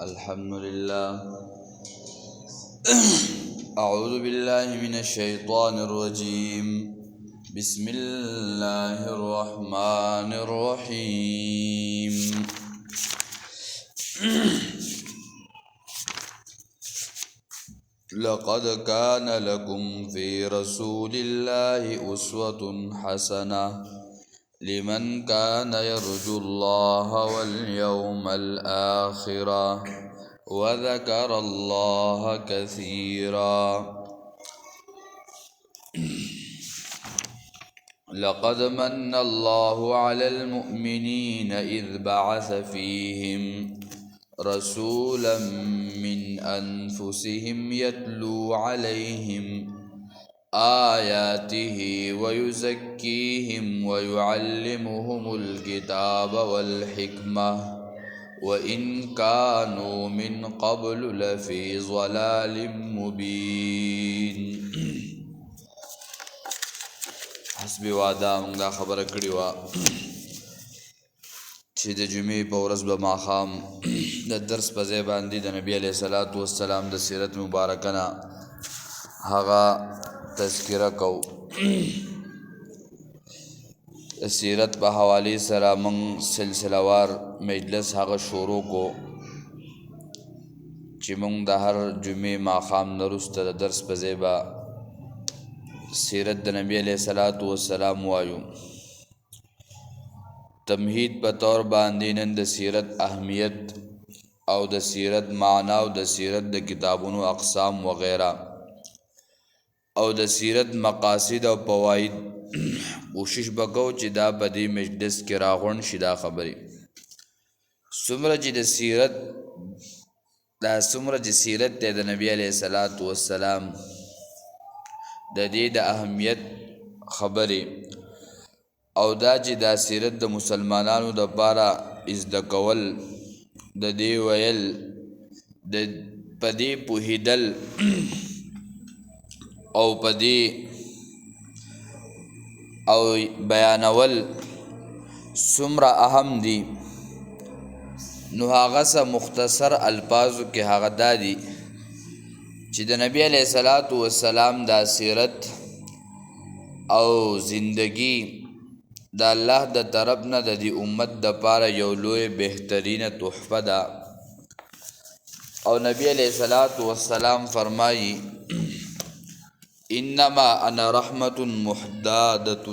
الحمد لله. أعوذ بالله من الشيطان الرجيم. بسم الله الرحمن الرحيم. لقد كان لكم في رسول الله أسوة حسنة لمن كان يرجو الله واليوم الآخر وذكر الله كثيرا. لقد من الله على المؤمنين إذ بعث فيهم رسولا من أنفسهم يتلو عليهم آياته ويزكيهم ويعلمهم الكتاب والحكمة وإن كانوا من قبل لفي ضلال مبين. حسبي وعدا موږ دا خبره کړې وه چې د جمعې په ورځ به ماښام د درس په ځای باندې د نبي علیه الصلاة والسلام د سیرت مبارکه نه هغه تذکره کو. سیرت په حوالې سره موږ سلسله وار مجلس هغه شروع کو چې موږ د هر جمعې ماښام نه وروسته د درس په ځای به سیرت د نبی علیه الصلاة والسلام وایو. تمهید په طور باندې نن د سیرت اهمیت او د سیرت معنا او د سیرت د کتابونو اقسام وغیرہ او د سیرت مقاصد او فواید کوشش وکړو چې دا په دې مجلس کې راغونډ شي. دا خبرې څومره چې د سیرت د نبی علیه الصلاة والسلام د دې د اهمیت خبرې او دا چې دا سیرت د مسلمانانو د پاره ازده کول د دې ویل د پدې پوهیدل او پدې او بیانول څومره اهم دي، نو هغه څه مختصر الفاظو کې هغه دا دي چې د نبی علیه الصلاة والسلام دا سیرت او زندگی دا الله د طرف نه د دې امت د پاره یو لوی بهترینه تحفه ده. او نبی علیه الصلاة والسلام فرمایي انما انا رحمت محدادة،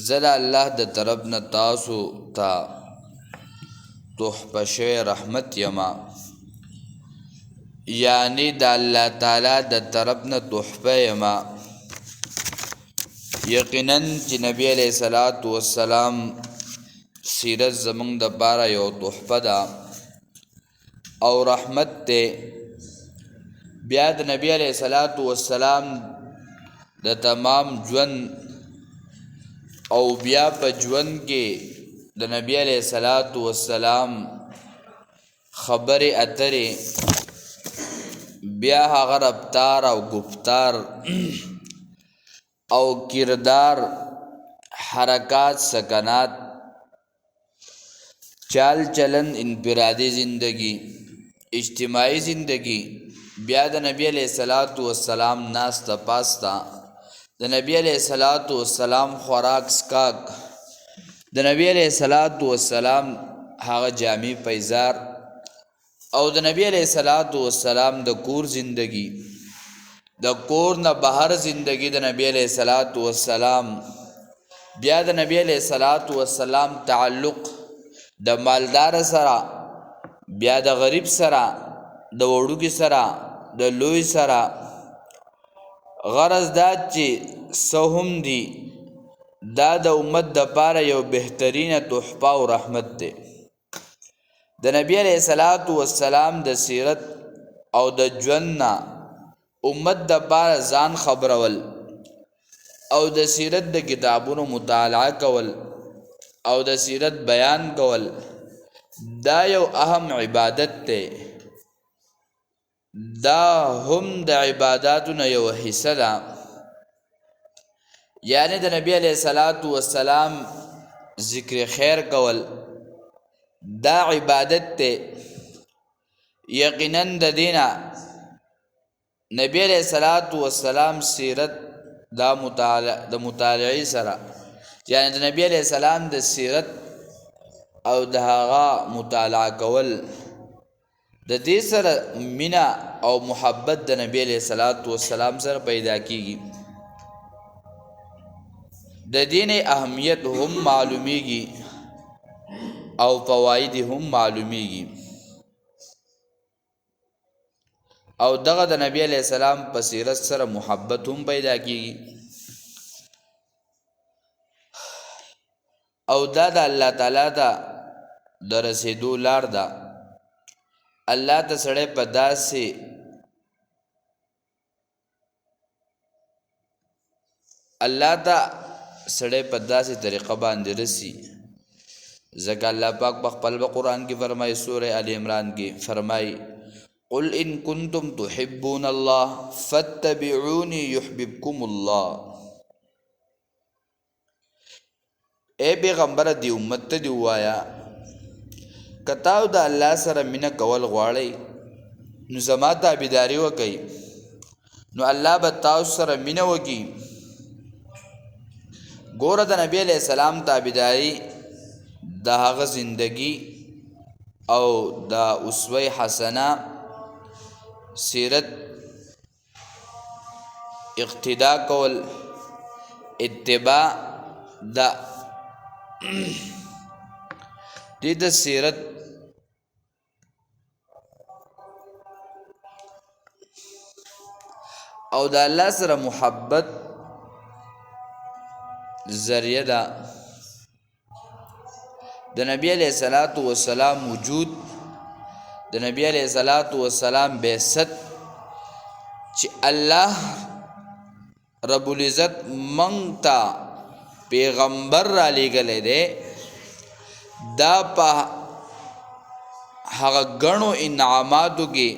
زل الله د طرف نه تاسو ته تحفه شوی رحمت یما، یعنی د الله تعالی د طرف نه تحفه یما. یقینا چې نبی علیہ الصلاة والسلام سیرت زمونږ د پاره یو تحفه ده او رحمت ته. بیا د نبی علیہ الصلاة والسلام د تمام ژوند او بیا په ژوند کې د نبی علیہ الصلاة والسلام خبرې اترې بیا هغه رفتار او گفتار او کردار حرکات سکنات چال چلن انفرادی زندگی اجتماعی زندگی بیا د نبی علیہ الصلاة والسلام ناستا پاستا د نبی علیہ الصلاة والسلام خوراک سکاک د نبی علیہ الصلاة والسلام هغه جامع پیزار او د نبی علیہ الصلاة والسلام د کور زندگی د کور نه بهر زندگی د نبی علیہ الصلاة والسلام بیا د نبی علیہ الصلاة والسلام تعلق د مالدار سره بیا د غریب سره د وړوکي سره د لوی سره. غرض دا چې سهم دی دا د امت د پاره یو بهترینه تحفه او رحمت دی. د نبی علیہ الصلاة والسلام د سیرت او د ژوند نه امت د پاره ځان خبرول او د سیرت د کتابونو مطالعه کول او د سیرت بیان کول دا یو اهم عبادت دی. دا هم د عباداتو یو حصہ ده، یعنی د نبی علیہ الصلاة والسلام ذکر خیر کول دا عبادت ته یقینا د دینه نبی علیہ الصلوۃ والسلام سیرت دا مطالعه سره یعنی د نبی علیہ السلام د سیرت او د هغه مطالعه کول د دې سره مینا او محبت د نبی علیہ الصلوۃ والسلام سره پیدا کیږي د دین اهمیت هم معلومیږي او فواید هم معلومیږي او دغه د نبی علیہ السلام په سیرت سره محبت هم پیدا کیږي او دا د الله تعالی دا د رسیدو لار ده الله ته سړی په داسې طریقه باندې رسی ځکه الله پاک په خپل قرآن کې فرمایي سورہ ال عمران کې فرمایي قل ان کنتم تحبون الله فاتبعوني يحببكم الله اے پیغمبر دی امت ته دی وایا کتاو د الله سره مینه کول غواړئ نو زما تابعداري وکئ نو الله به تاسو سره مینه وکړي ګوره د نبی علیہ السلام تابعداري د هغه زندگی او د اسوه حسنه سیرت اقتدا کول اتباع دا د سیرت او د الله سره محبت ذریعہ دا د نبی علیہ الصلوۃ والسلام وجود د نبی علیہ الصلوۃ والسلام بعثت چې الله رب العزت منتا پیغمبر را لېږلی دی دا په هغه غنو انعاماتو کې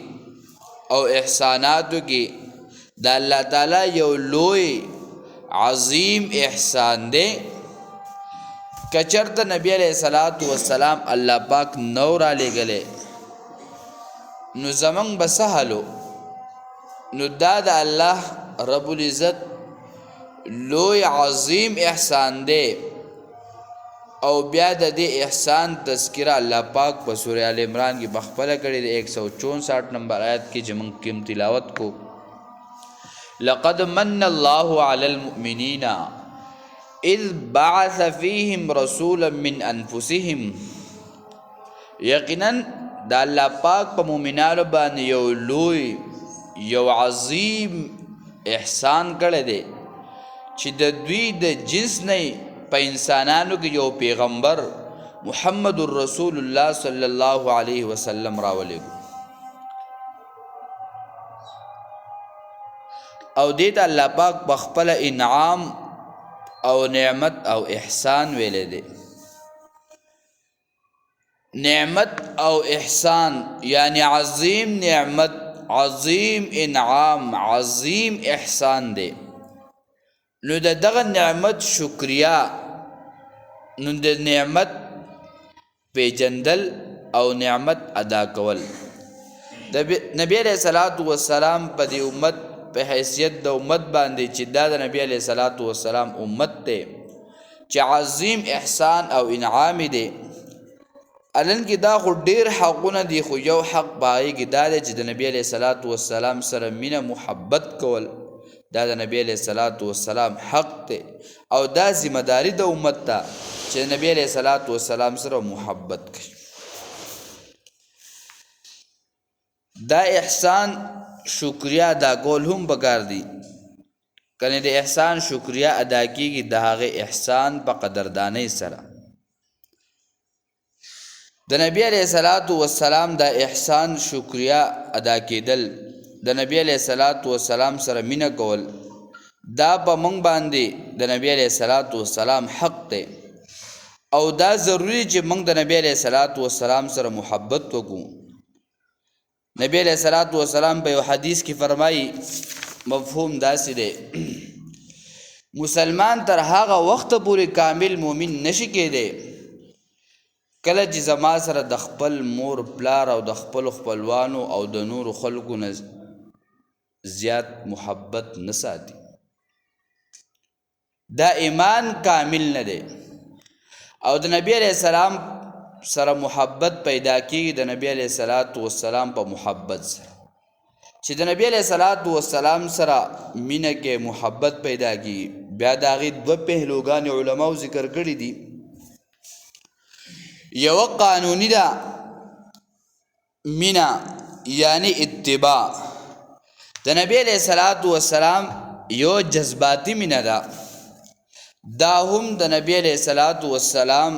او احساناتو کې د الله تعالی یو لوی عظیم احسان دی کچرته نبی علیہ الصلوۃ والسلام الله پاک نو را لېږلی نو زمنګ بسهلو نو دا د الله رب العزت لوی عظیم احسان دی او بیا د دې احسان تذکرہ الله پاک په سورہ ال عمران کې بخپله کړی د 164 نمبر آیت کې چې موږ کوم تلاوت کو لقد من الله على المؤمنين اذ بعث فيهم رسولا من انفسهم یقینا د الله پاک په مؤمنانو باندې یو لوی یو عظیم احسان کړی دی چې د دوی د جنس نه په انسانانو کې یو پیغمبر محمد رسول الله صلی الله علیه وسلم راولېږو او دې ته الله پاک په خپل انعام او نعمت او احسان ویلې دی نعمت او احسان یعنی عظیم نعمت عظیم انعام عظیم احسان دی نو دغه نعمت شکریا نو د نعمت پیجندل او نعمت ادا کول نبی علیہ الصلوۃ والسلام په دې امت په حیثیت د امت باندې چې دا د نبی علیہ الصلوۃ والسلام امت ته چې عظیم احسان او انعام دی الان کې دا خو ډیر حقونه دي خو یو حق پای کې دا دی چې د نبی علیہ الصلوۃ والسلام سره مینه محبت کول دا د نبی علیہ الصلوۃ والسلام حق ته او دا ذمہ داری د امت ته چې نبی علیہ الصلوۃ والسلام سره محبت کوي دا احسان شکریا ادا کول هم پکار دي کنه د احسان شکریا ادا کیږي د هغه احسان په قدردانۍ سره د نبی علیہ الصلوۃ والسلام د احسان شکریا ادا کېدل د نبی علیہ الصلوۃ والسلام سره مینه کول دا په مونږ باندې د نبی علیہ الصلوۃ والسلام حق دی او دا ضروری چې مونږ د نبی علیہ الصلوۃ والسلام سره محبت وکړو نبی علیہ الصلوۃ والسلام په یو حدیث کې فرمایي مفهوم داسې دی مسلمان تر هغه وخت پورې کامل مؤمن نشي کېدی کله چې زما سره د خپل مور پلار او د خپل خپلوانو او د نورو خلکو نه زیات محبت نه ساتي دا ایمان کامل نه دی او د نبی علیہ السلام سره محبت پیدا کیږي د نبی علیہ السلام په محبت سره چې د نبی علیہ السلام سره مینه کې محبت پیدا کیږي بیا د هغې دوه پهلوګان علماو ذکر کړي دي یو قانوني ده مینه یعنی اتباع د نبی علیہ السلام یو جذباتی مینه ده دا هم د نبی علیہ السلام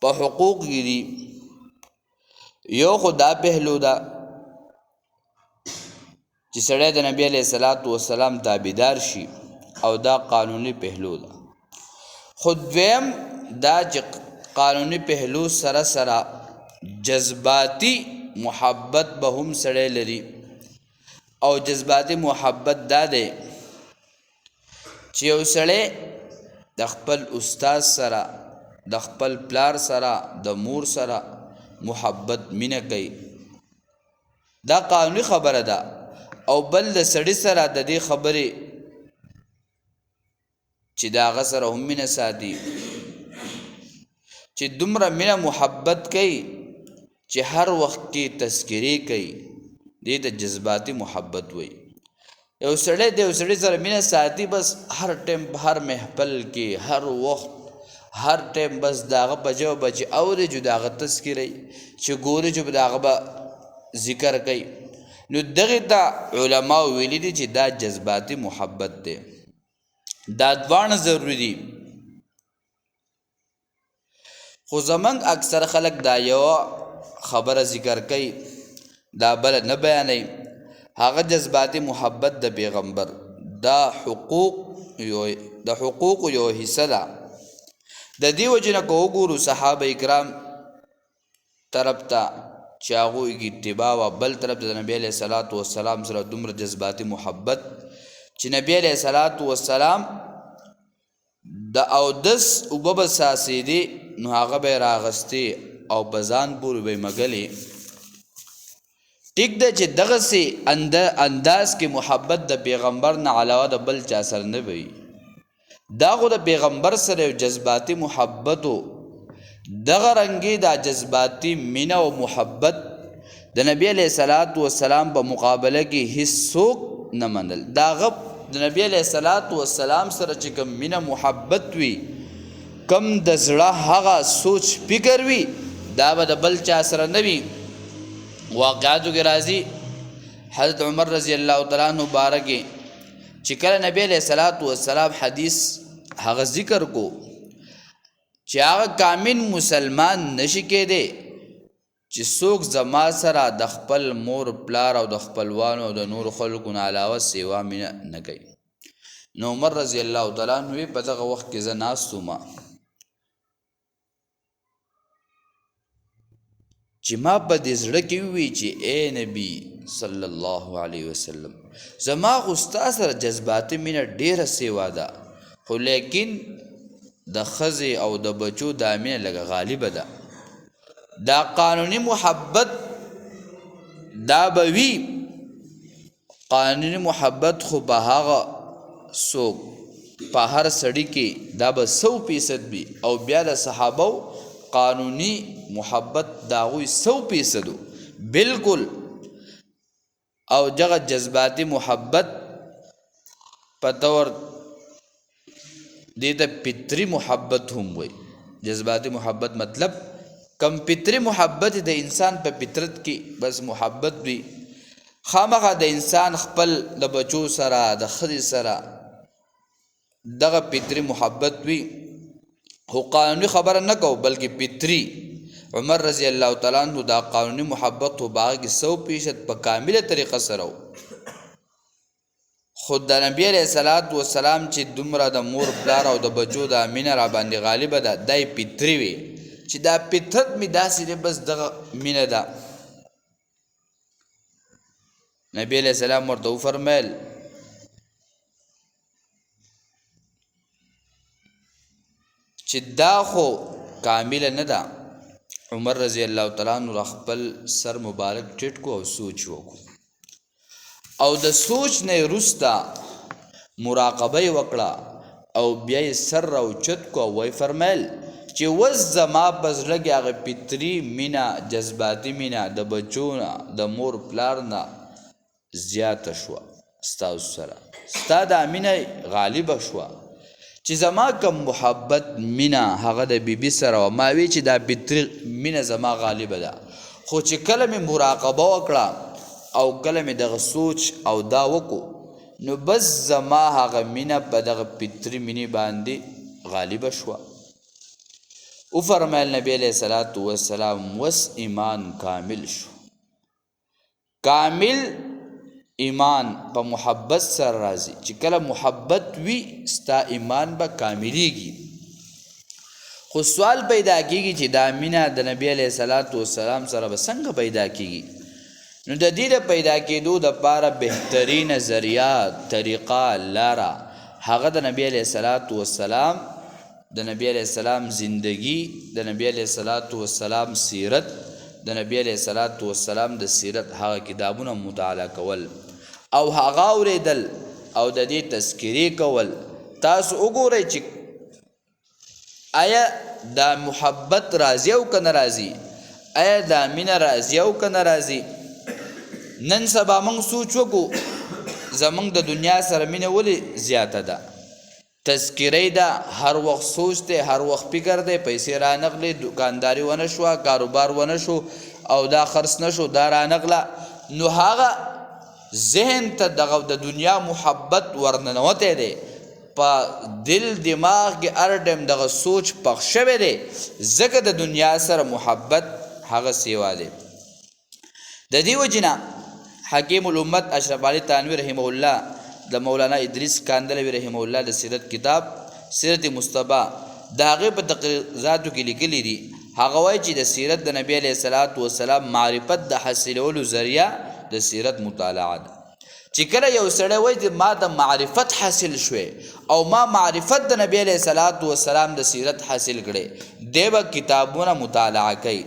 په حقوق کې دي یو خو دا پهلو ده چې سړی د نبی علیہ السلام تابعدار شي او دا قانوني پهلو ده خو دویم دا چې قانوني پهلو سره سره جذباتی محبت به هم سړی لري او جذباتی محبت دا دی چې یو سړی د خپل استاد سره د خپل پلار سره د مور سره محبت مینه کوي دا قانوني خبره ده او بل د سړي سره د دې خبرې چې د هغه سره هم مینه ساتي چې دومره مینه محبت کوي چې هر وخت کې تذکرې کوي دې ته جذباتي محبت وایي یو سړی د یو سړي سره مینه ساتي بس هر ټایم هر محفل کې هر وخت هر ټایم بس د هغه په جواب چې اوري چې د هغه تذکرې چې ګوري چې د هغه به ذکر کوي نو دغه ته علما ویلي دي چې دا جذباتي محبت دی دا دوانه ضروری دي خو زمنګ اکثر خلک دا یو خبره ذکر کوي دا بل نه بیانوي هغه جذباتي محبت د پیغمبر دا حقوق یو حصہ ده د دې وجه نه که وګورو صحابه کرام طرف ته چې هغوی کې اتباع وه بل طرف ته د نبي علیه السلام سره دومره جذباتي محبت چې نبي علیه السلام د اودس اوبه به څاڅېدې نو هغه به یې راغستې او په ځان پورې به یې مږلې ټیک ده چې دغسې انداز کې محبت د پیغمبر نه علاوه د بل چا سره نه وي دا خو د پیغمبر سره یو جذباتي محبت و دغه رنګې دا جذباتي مینه او محبت د نبی علیه السلام په مقابله کې هیڅ څوک نه منل دا غب د نبی علیه السلام سره چې کوم مینه محبت وي کم د زړه هغه سوچ فکر وي دا به د بل چا سره نه وي واقعاتو کې راځي حضرت عمر رضی الله تعالی عنہ بارکه چې کله نبی علیہ السلام حدیث هغه ذکر کو چې هغه کامل مسلمان نشي کېدی چې څوک زما سره د خپل مور پلار او د خپلوانو او د نور خلکو نه علاوه سیوا مینه نه کوي نو عمر رضی الله تعالی عنہ په دغه وخت کې زه ناست وم چې ما په دې زړه کې ووي چې اے نبی صلی الله علیه وسلم زما خو ستا سره جذباتي مینه ډېره سیوا ده خو لیکن د ښځې او د بچو دا مینه لږه غالبه ده دا قانوني محبت دا به وي قانوني محبت خو به هغه څوک په هر سړي کې دا به 100% وي او بیا د صحابو قانوني محبت دا هغوی 100% بالکل او دغه جذباتي محبت په طور دې ته فطري محبت هم وایي جذباتي محبت مطلب کم فطري محبت د انسان په فطرت کې بس محبت وي خامخا د انسان خپل د بچو سره د ښځې سره دغه فطري محبت وي خو قانوني خبره نه کو بلکې فطري عمر رضی الله تعالی عنہ دا قانوني محبت و باغ 100% په کامله طریقه سره خود د نبی علیہ السلام چې دومره د مور پلار او د بچو د مینه را باندې غالبه ده دای فطري وي چې دا فطرت می داسې دی بس دغه مینه ده نبی علیہ السلام ورته وفرمیل چې دا خو کامله نه ده عمر رضی الله تعالی عنہ خپل سر مبارک ټیټ کو او سوچ وکړو او د سوچ نه رستا مراقبه وکړه او بیا سر راوچت کو وای فرمایل چې وز زما بزلګي هغه پتری مینا جذباتي مینا د بچونه د مور پلارنا زیات شو استاد سره استاد امینه غالب شو چې زما کوم محبت مینا هغه د بیبي سره ما وی چې دا پتری مینا زما غالب ده خو چې کله مې مراقبه وکړه او کله مې دغه سوچ او دا وکړو نو بس زما هغه مینا په دغه پتری مینی باندې غالب شو او فرمایل نبی علیہ الصلوۃ والسلام وس ایمان کامل شو کامل ایمان په محبت سره راځي چې کله محبت وي ستا ایمان به کاملیږي خو سوال پیدا کیږي چې دا مینا د نبی علیہ الصلوۃ والسلام سره به څنګه پیدا کیږي نو د دې پیدا کېدو د لپاره بهترین ذریعہ طریقه لاره هغه د نبی علیہ الصلوۃ والسلام د نبی علیہ السلام زندگی د نبی علیہ الصلوۃ والسلام سیرت د نبی علیہ الصلوۃ والسلام د سیرت هغه کتابونه مطالعه کول او هغه اوریدل او د دې تذکری کول تاسو وګورئ چې آیا دا محبت راضی او کنه راضی آیا دا مینه راضی او کنه راضی نن سبا موږ سوچ وکړو زمونږ د دنیا سره مینه ولې زیاته ده تذکری ده هر وخت سوچ ده هر وخت فکر ده پیسې رانغلې دکانداری ونه شو کاروبار ونه شو او دا خرڅ نشو دا رانغله نو هغه ذهن ته دغه د دنیا محبت ورننوته ده په دل دماغ کې هر ټیم دغه سوچ پخ شوی دی ځکه د دنیا سره محبت هغه سیوا دی د دې وجنه حکیم الامت اشرف علي تانوی رحمه الله د مولانا ادریس کاندلوی رحمه الله د سیرت کتاب سیرت مصطفی د هغې په تقریراتو کې لیکلي دي هغه وایي چې د سیرت د نبی علیه الصلاۃ والسلام معرفت د حاصلولو ذریعه د سیرت مطالعه ده چې کله یو سړی وایي چې ما د معرفت حاصل شوی او ما معرفت د نبی علیه الصلاۃ والسلام د سیرت حاصل کړی دی به کتابونه مطالعه کوي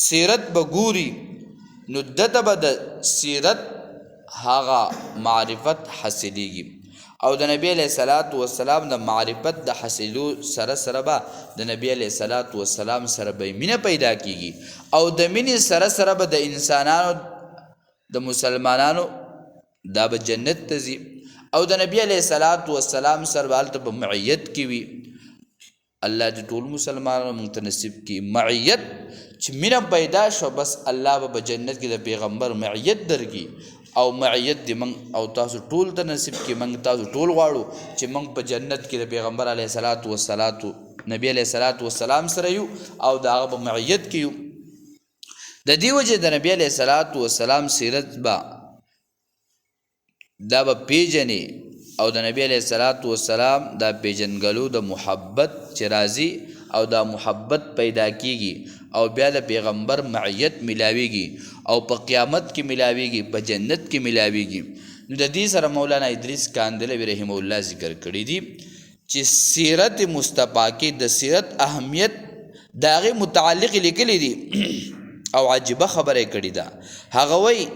سیرت به ګوري نو دته به د سیرت هغه معرفت حاصلیږي او د نبی علیہ الصلوۃ والسلام د معرفت د حاصلو سره سره به د نبی علیہ الصلوۃ والسلام سره به مینه پیدا کیږي او د مینې سره سره به د انسانانو د مسلمانانو دا به جنت ته ځي او د نبی علیہ الصلوۃ والسلام سره به په معیت کې وي الله دې ټول مسلمانانو موږ ته نصیب کړي معیت چې مینه پیدا شو بس الله به په جنت کې د پیغمبر معیت درکړي او معیت دې موږ او تاسو ټول ته نصیب کړي موږ تاسو ټول غواړو چې موږ په جنت کې د پیغمبر علیه الصلاۃ والسلام نبی علیه الصلاۃ والسلام سره یو او د هغه په معیت کې یو د دې وجې د نبی علیه الصلاۃ والسلام سیرت به دا به پیژنې او د نبی علیه الصلاۃ والسلام دا پیژنګلو د محبت چې راځي او دا محبت پیدا کیږي او بیا د پیغمبر معیت ملاویږي او په قیامت کې ملاویږي په جنت کې ملاویږي نو د دې سره مولانا ادریس کاندلوی رحمه الله ذکر کړی دي چې سیرت مصطفی کې د سیرت اهمیت د هغې متعلق لیکلی دي او عجیبه خبره کړې ده هغه وایي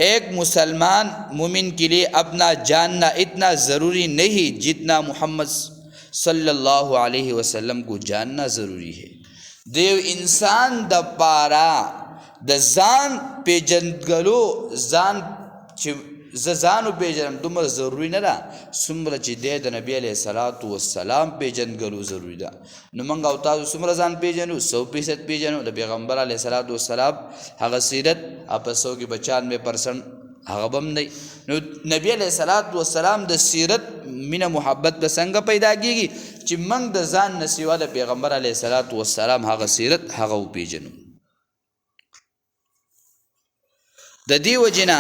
ایک مسلمان مومن کے لیے اپنا جاننا اتنا ضروری نہیں جتنا محمد صلی اللہ علیہ وسلم کو جاننا ضروری ہے دیو انسان د پارا د ځان پیژندګلو ځان چې زه ځان وپېژنم دومره ضروري نه ده څومره چې دی د نبي علیه الصلاۃ والسلام پیژندګلو ضروري ده نو موږ او تاسو څومره ځان پیژنو 100% پیژنو د پیغمبر علیه الصلاۃ والسلام هغه سیرت په 100 کې 95% هغه به هم دی نو نبی علیه الصلاۃ والسلام د سیرت مینه محبت به څنګه پیدا کېږي چې موږ د ځان نه سوا د پیغمبر علیه الصلاۃ والسلام هغه سیرت هغه وپېژنو د دې وجې نه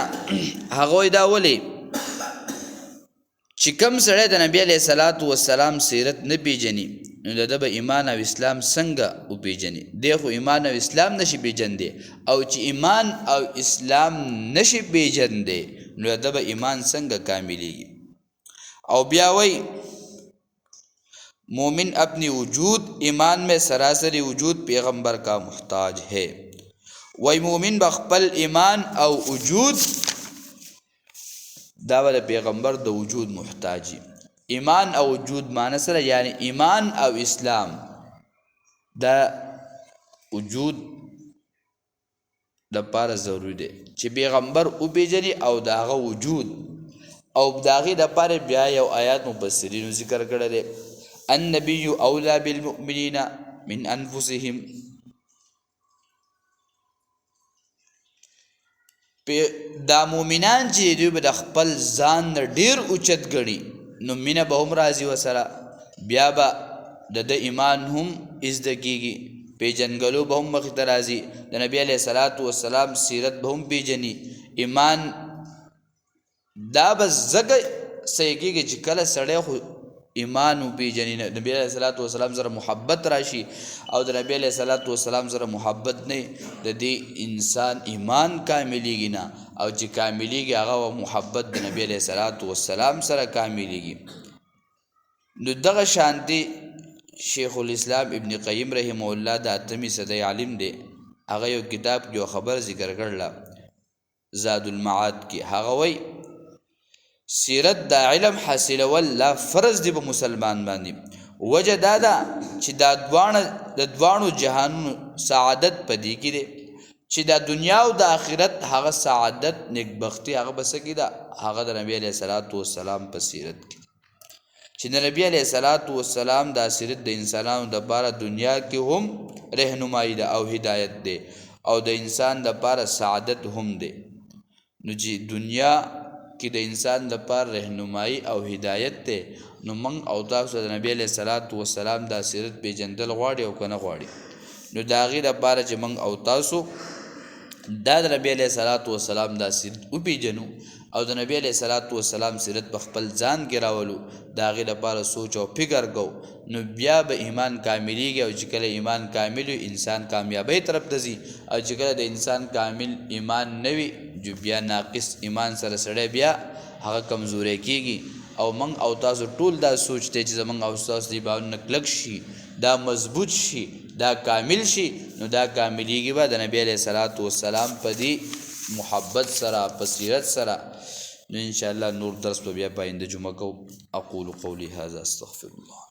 هغوی دا ولې چې کوم سړی د نبي علیه الصلاۃ والسلام سیرت نه پیژني نو د ده به ایمان او اسلام څنګه وپېژني دی خو ایمان او اسلام نشي پیژندی او چې ایمان او اسلام نشي پیژندی نو د ده به ایمان څنګه کاملیږي او بیا وایي مومن اپنی وجود ایمان میں سراسری وجود پیغمبر کا محتاج ہے. وای مومن بخپل ایمان او وجود دا ول پیغمبر د وجود محتاجی. ایمان او وجود معنی سره یعنی ایمان او اسلام دا وجود د پاره ضروری دی چې پیغمبر او پیژني او داغه وجود او داغه د پاره بیا یو آیات مفسرین ذکر کړل دی النبی اولا بالمؤمنین من انفسهم. دا مومنان چې دوی به د خپل ځان نه ډیر اوچت ګڼي نو مینه به هم راځي وسره بیا به د ایمان هم ازده کېږي پیژنګلو به هم مخې ته راځي د نبي علیه صلات وسلام سیرت به هم پیژني ایمان دا به ځکه صحیح کېږي چې کله سړی خو ایمان وپیژني نبی علیه صلات وسلام سره محبت راشي او د نبی علیه صلات وسلام سره محبت نه د دې انسان ایمان کاملیږي نه او چې کاملیږي هغه محبت د نبی علیه صلات وسلام سره کاملیږي. نو دغه شانتي شیخ الاسلام ابن قیم رحمه الله د اتمی صدی عالم دی هغه یو کتاب کې یو خبر ذکر کړله زاد المعاد کې هغه وی سیرت دا علم حاصلول لا فرض دی په مسلمان باندې وجه دا ده چې دا دوانو جهانونو سعادت پدې کې دی چې دا دنیا او د آخرت هغه سعادت نیکبختی هغه بس کې دا هغه د نبی علیه صلوات و سلام په سیرت کې چې د نبی علیه صلوات و سلام دا سیرت د انسانانو د لپاره دنیا کې هم رهنمایي ده او هدایت ده او د انسان د لپاره سعادت هم ده. نو چې دنیا کې د انسان لپاره رهنمایي او هدایت ته نو موږ او تاسو د نبی علیه صلوات و سلام دا سیرت پیژندل غواړي او کنه غواړي نو دا غي لپاره چې موږ او تاسو دا د نبی علیه صلوات و سلام دا سیرت او پیژنو او د نبی علیه صلوات و سلام سیرت په خپل ځان کې راولو دا غي لپاره سوچ او فکر کو نو بیا به ایمان کاملیږي او چې کله ایمان کامل انسان کامیابی طرف ته ځي او چې کله د انسان کامل ایمان نوي جو بیا ناقص ایمان سره سره بیا هغه کمزوري کیږي او من او تاسو ټول دا سوچته چې زمنګ او تاسو دی باندې کلک شي دا مضبوط شي دا کامل شي نو دا کاملیږي به د نبی علیه صلوات و سلام په دی محبت سره بصیرت سره نو ان شاء الله نور درس په بیا پاینده جمعه کو. اقول قولی هذا استغفر الله.